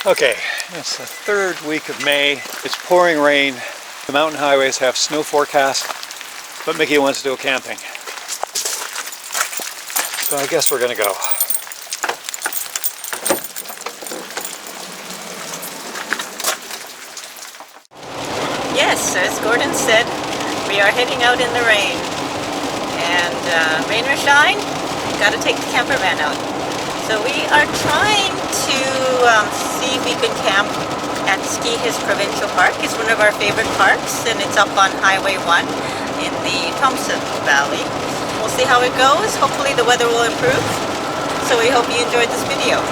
Okay, it's the third week of May. It's pouring rain. The mountain highways have snow forecast, but Mickey wants to go camping. So I guess we're gonna go. Yes, as Gordon said, we are heading out in the rain. And rain or shine, gotta take the camper van out. So we are trying to see if we can camp at Skihist Provincial Park. It's one of our favorite parks, and it's up on Highway 1 in the Thompson Valley. We'll see how it goes. Hopefully the weather will improve. So we hope you enjoyed this video.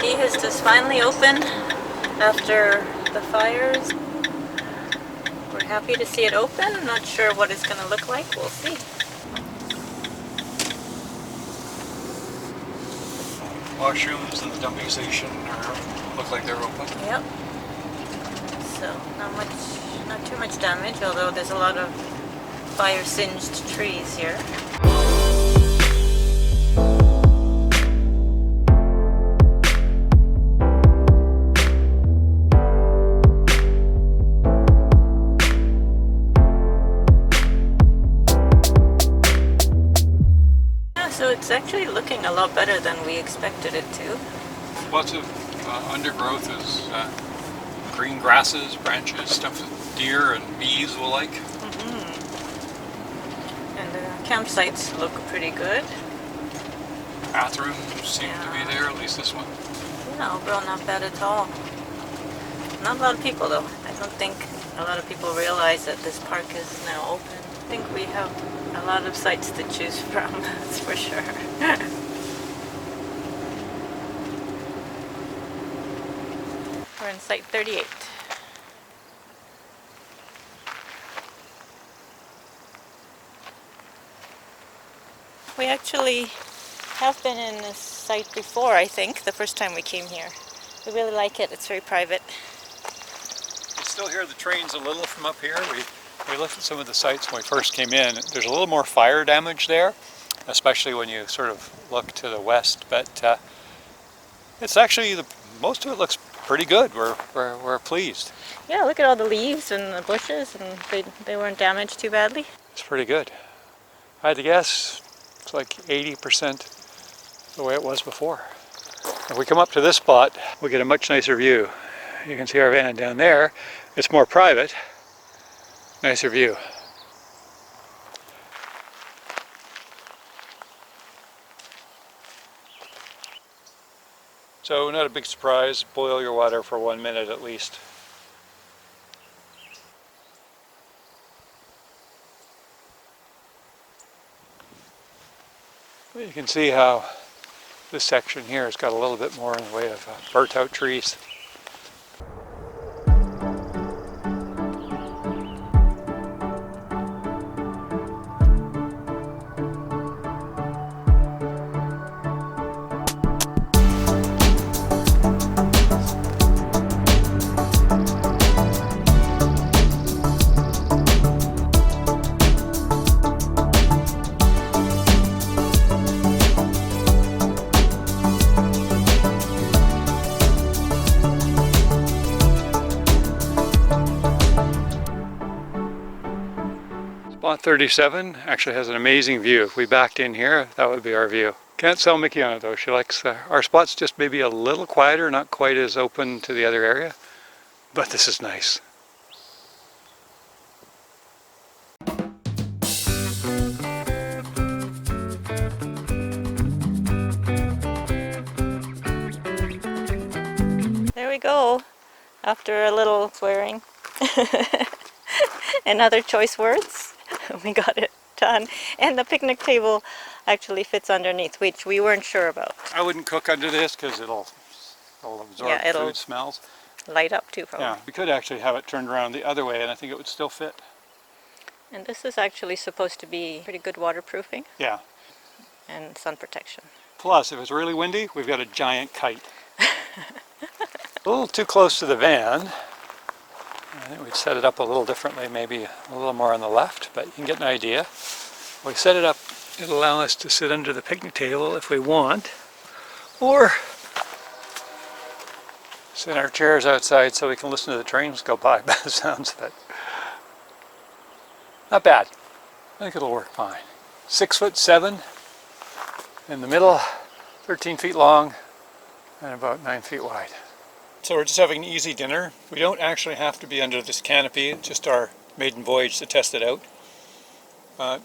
Skihist is finally open after the fires. We're happy to see it open. Not sure what it's going to look like. We'll see. Washrooms and the dumping station look like they're open. Yep. So not too much damage, although there's a lot of fire-singed trees here. So it's actually looking a lot better than we expected it to. Lots of undergrowth is green grasses, branches, stuff that deer and bees will like. And the campsites look pretty good. Bathrooms seem to be there, at least this one. No, overall not bad at all. Not a lot of people though. I don't think a lot of people realize that this park is now open. I think we have a lot of sites to choose from, that's for sure. We're in site 38. We actually have been in this site before, I think, the first time we came here. We really like it, it's very private. You still hear the trains a little from up here. We looked at some of the sites when we first came in. There's a little more fire damage there, especially when you sort of look to the west, but it's actually, most of it looks pretty good. We're pleased. Yeah, look at all the leaves and the bushes, and they weren't damaged too badly. It's pretty good. I had to guess, it's like 80% the way it was before. If we come up to this spot, we get a much nicer view. You can see our van down there. It's more private. Nicer view. So not a big surprise, boil your water for 1 minute at least. Well, you can see how this section here has got a little bit more in the way of burnt out trees. Spot 37 actually has an amazing view. If we backed in here, that would be our view. Can't sell Mickey on it though. She likes our spot's just maybe a little quieter, not quite as open to the other area, but this is nice. There we go. After a little swearing and other choice words, we got it done. And the picnic table actually fits underneath, which we weren't sure about. I wouldn't cook under this because it'll absorb food smells. Light up too, probably. Yeah, we could actually have it turned around the other way and I think it would still fit. And this is actually supposed to be pretty good waterproofing. Yeah. And sun protection. Plus, if it's really windy, we've got a giant kite. A little too close to the van. I think we'd set it up a little differently, maybe a little more on the left, but you can get an idea. We set it up, it'll allow us to sit under the picnic table if we want, or sit in our chairs outside so we can listen to the trains go by by the sounds of it. Not bad. I think it'll work fine. 6'7" in the middle, 13 feet long, and about 9 feet wide. So we're just having an easy dinner. We don't actually have to be under this canopy, it's just our maiden voyage to test it out.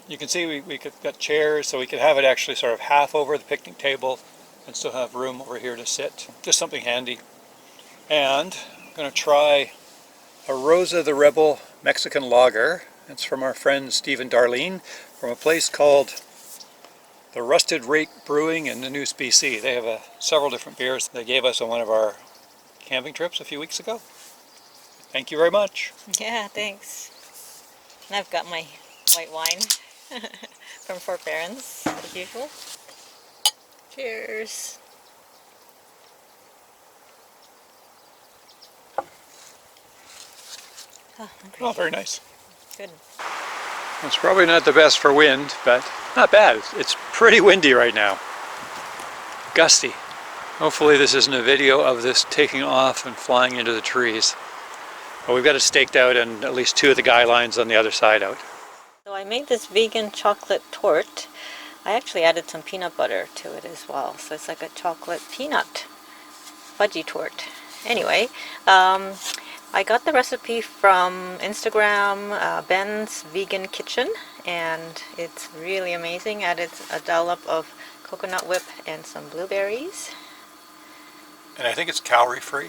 You can see we got chairs, so we could have it actually sort of half over the picnic table and still have room over here to sit. Just something handy. And I'm going to try a Rosa the Rebel Mexican lager. It's from our friend Steve and Darlene from a place called the Rusted Rake Brewing in the New BC. They have several different beers they gave us on one of our camping trips a few weeks ago. Thank you very much. Yeah, thanks. And I've got my white wine from Fort Barons, as usual. Cheers. Oh, very nice. Good. It's probably not the best for wind, but not bad. It's pretty windy right now. Gusty. Hopefully this isn't a video of this taking off and flying into the trees. But we've got it staked out and at least 2 of the guy lines on the other side out. So I made this vegan chocolate torte. I actually added some peanut butter to it as well. So it's like a chocolate peanut fudgy torte. Anyway, I got the recipe from Instagram, Ben's Vegan Kitchen, and it's really amazing. Added a dollop of coconut whip and some blueberries. And I think it's calorie free.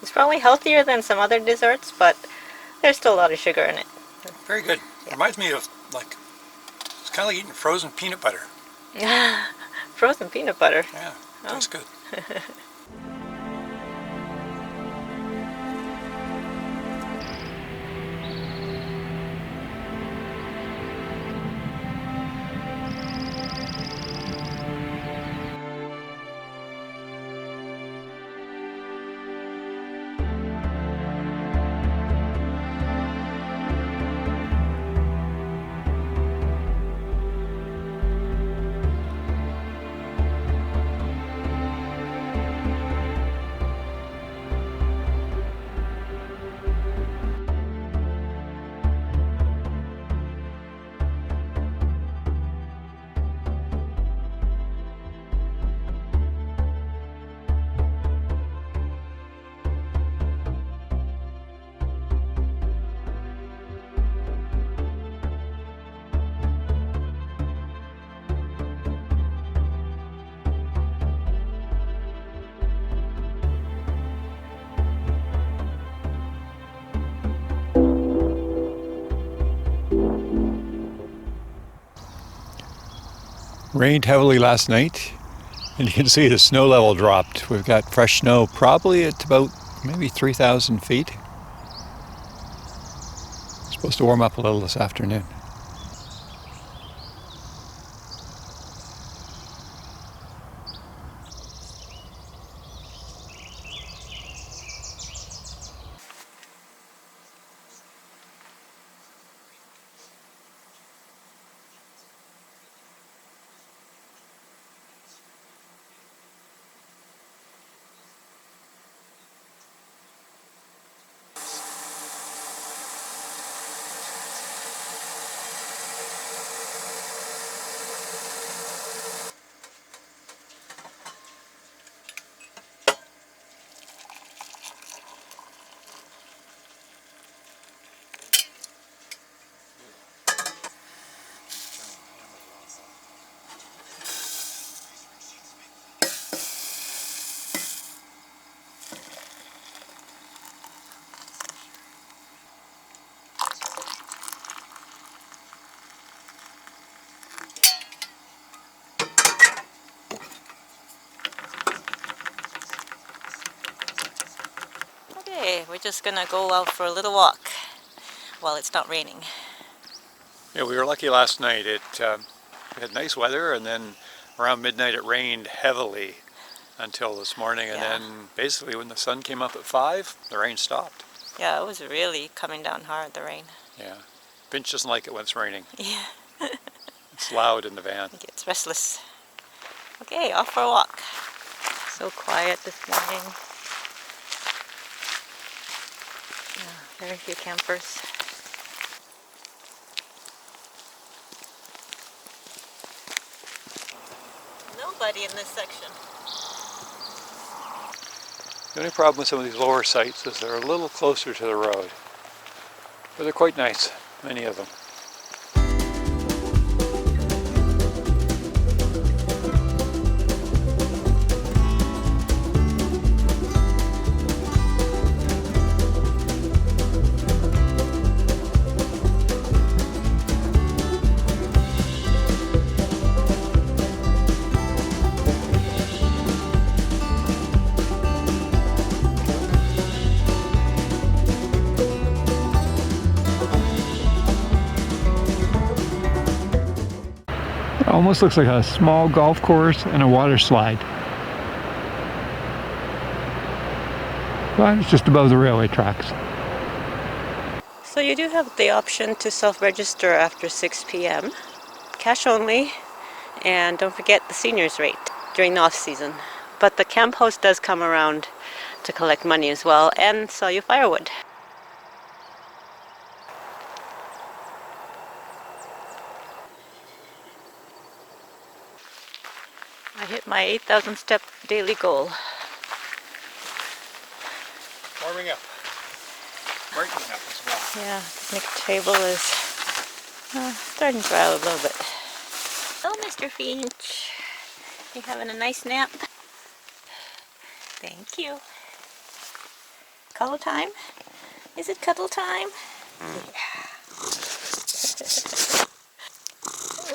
It's probably healthier than some other desserts, but there's still a lot of sugar in it. Very good. It reminds me of it's kind of like eating frozen peanut butter. Frozen peanut butter. Yeah, tastes good. Rained heavily last night, and you can see the snow level dropped. We've got fresh snow probably at about maybe 3,000 feet. It's supposed to warm up a little this afternoon. Okay, we're just gonna go out for a little walk while it's not raining. Yeah, we were lucky last night. We had nice weather, and then around midnight it rained heavily until this morning, and then basically when the sun came up at 5, the rain stopped. Yeah, it was really coming down hard, the rain. Yeah, Finch doesn't like it when it's raining. Yeah. It's loud in the van. He gets restless. Okay, off for a walk. So quiet this morning. Yeah, very few campers. Nobody in this section. The only problem with some of these lower sites is they're a little closer to the road. But they're quite nice, many of them. Almost looks like a small golf course and a water slide. But it's just above the railway tracks. So you do have the option to self-register after 6 p.m. Cash only, and don't forget the seniors rate during the off-season. But the camp host does come around to collect money as well and sell you firewood. I hit my 8,000 step daily goal. Warming up. Brightening up as well. Yeah, picnic table is starting to dry out a little bit. Oh, Mr. Finch. You having a nice nap? Thank you. Cuddle time? Is it cuddle time? Yeah.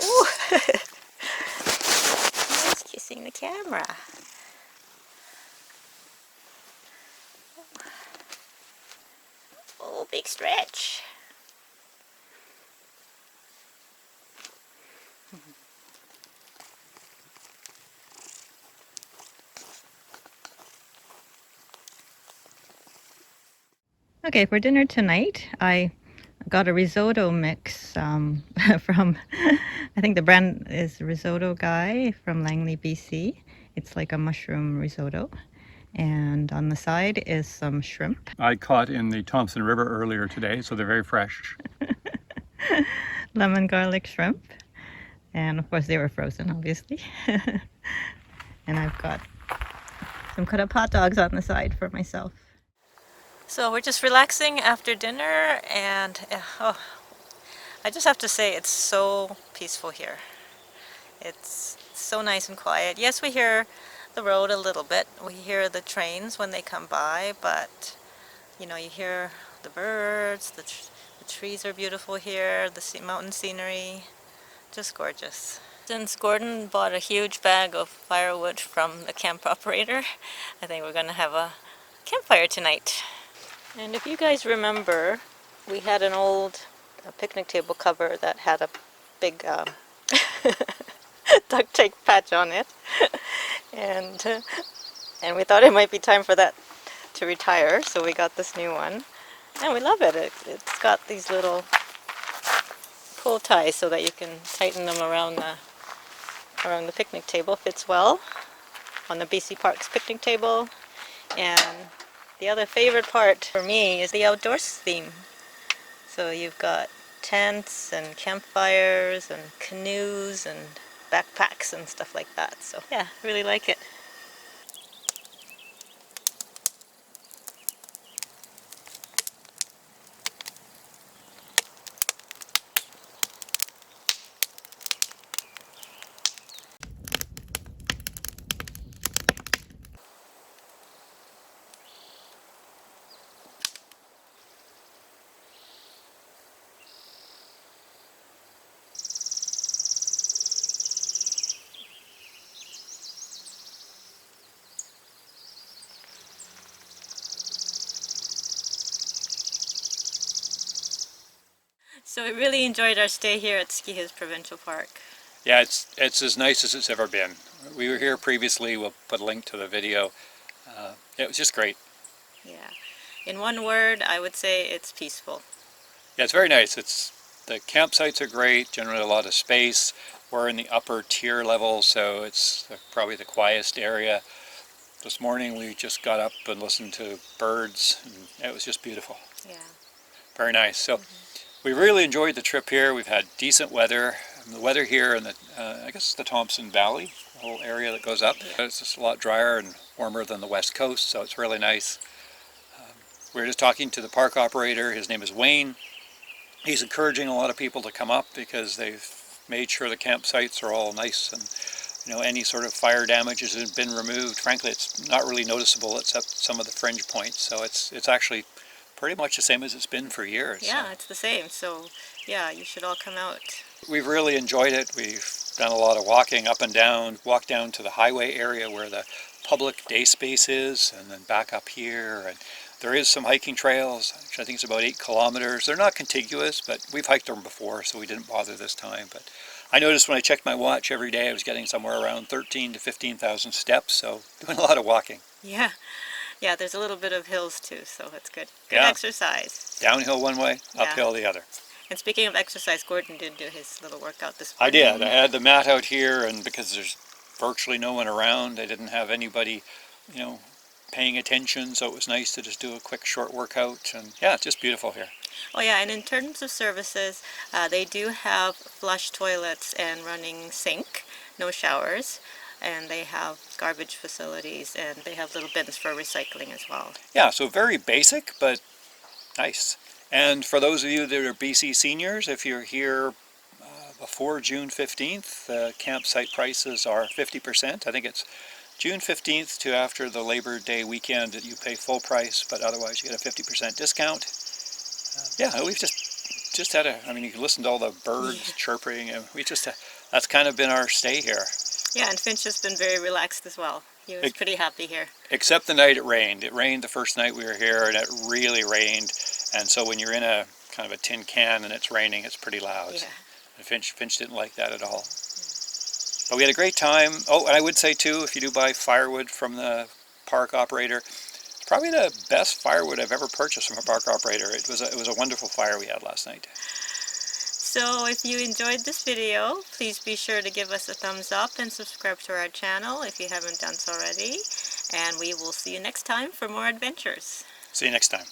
Ooh. He's kissing the camera. Oh, big stretch. Okay, for dinner tonight, I got a risotto mix from, I think the brand is Risotto Guy from Langley, BC. It's like a mushroom risotto. And on the side is some shrimp. I caught in the Thompson River earlier today, so they're very fresh. Lemon garlic shrimp. And of course they were frozen, obviously. And I've got some cut up hot dogs on the side for myself. So we're just relaxing after dinner, and I just have to say it's so peaceful here. It's so nice and quiet. Yes, we hear the road a little bit. We hear the trains when they come by, but you know, you hear the birds, the trees are beautiful here, the mountain scenery, just gorgeous. Since Gordon bought a huge bag of firewood from the camp operator, I think we're gonna have a campfire tonight. And if you guys remember, we had an old picnic table cover that had a big duct tape patch on it, and we thought it might be time for that to retire, so we got this new one, and we love it. It's got these little pull ties so that you can tighten them around the picnic table. Fits well on the BC Parks picnic table. And the other favorite part for me is the outdoors theme. So you've got tents and campfires and canoes and backpacks and stuff like that. So yeah, really like it. So we really enjoyed our stay here at Skihist Provincial Park. Yeah, it's as nice as it's ever been. We were here previously. We'll put a link to the video. It was just great. Yeah. In one word, I would say it's peaceful. Yeah, it's very nice. The campsites are great, generally a lot of space. We're in the upper tier level, so it's probably the quietest area. This morning we just got up and listened to birds, and it was just beautiful. Yeah. Very nice. So we really enjoyed the trip here. We've had decent weather. And the weather here in the, I guess it's the Thompson Valley, the whole area that goes up. Yeah. It's just a lot drier and warmer than the west coast, so it's really nice. We were just talking to the park operator. His name is Wayne. He's encouraging a lot of people to come up because they've made sure the campsites are all nice and any sort of fire damage has been removed. Frankly, it's not really noticeable except some of the fringe points. So it's actually pretty much the same as it's been for years. Yeah, so. it's the same. So yeah, you should all come out. We've really enjoyed it. We've done a lot of walking up and down, walked down to the highway area where the public day space is, and then back up here. And there is some hiking trails, which I think is about 8 kilometers. They're not contiguous, but we've hiked them before, so we didn't bother this time. But I noticed when I checked my watch every day, I was getting somewhere around 13,000 to 15,000 steps, so doing a lot of walking. Yeah. Yeah, there's a little bit of hills too, so it's good. Good Yeah. exercise. Downhill one way, Yeah. uphill the other. And speaking of exercise, Gordon did do his little workout this I morning. did. I had the mat out here, and because there's virtually no one around, I didn't have anybody, paying attention, so it was nice to just do a quick short workout. And yeah, it's just beautiful here. Oh yeah, and in terms of services, they do have flush toilets and running sink, no showers, and they have garbage facilities, and they have little bins for recycling as well. Yeah, so very basic, but nice. And for those of you that are BC seniors, if you're here before June 15th, the campsite prices are 50%. I think it's June 15th to after the Labor Day weekend that you pay full price, but otherwise you get a 50% discount. Yeah, we've just had you can listen to all the birds chirping, and that's kind of been our stay here. Yeah, and Finch has been very relaxed as well. He was pretty happy here. Except the night it rained. It rained the first night we were here, and it really rained. And so when you're in a kind of a tin can and it's raining, it's pretty loud. Yeah. And Finch didn't like that at all. But we had a great time. Oh, and I would say too, if you do buy firewood from the park operator, it's probably the best firewood I've ever purchased from a park operator. It was a wonderful fire we had last night. So if you enjoyed this video, please be sure to give us a thumbs up and subscribe to our channel if you haven't done so already. And we will see you next time for more adventures. See you next time.